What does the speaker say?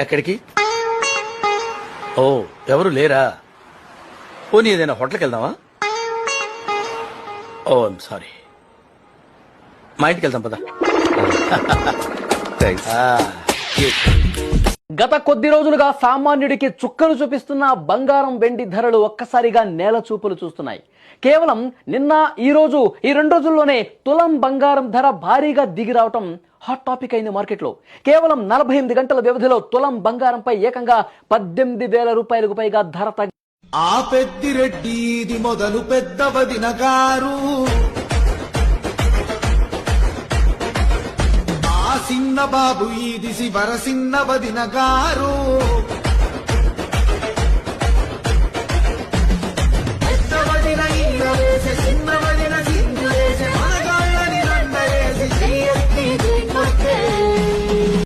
ఎక్కడికి? ఓ, ఎవరు లేరా? పోనీ ఏదైనా హోటల్కి వెళ్దామా? ఓ ఐమ్ సారీ, మా ఇంటికి వెళ్దాం పదా. గత కొద్ది రోజులుగా సామాన్యుడికి చుక్కలు చూపిస్తున్న బంగారం వెండి ధరలు ఒక్కసారిగా నేల చూపులు చూస్తున్నాయి. కేవలం నిన్న ఈ రోజు ఈ 2 రోజుల్లోనే తులం బంగారం ధర భారీగా దిగి రావటం హాట్ టాపిక్ అయింది మార్కెట్లో. కేవలం 48 గంటల వ్యవధిలో తులం బంగారంపై ఏకంగా 18,000 రూపాయలకు పైగా ధర తగ్గి ఆ పెద్దిరెడ్డి ఇది మొదలు పెద్ద వదిన గారు, ఆ సిన్న బాబు ఇది శివర సిన్న వదిన గారు.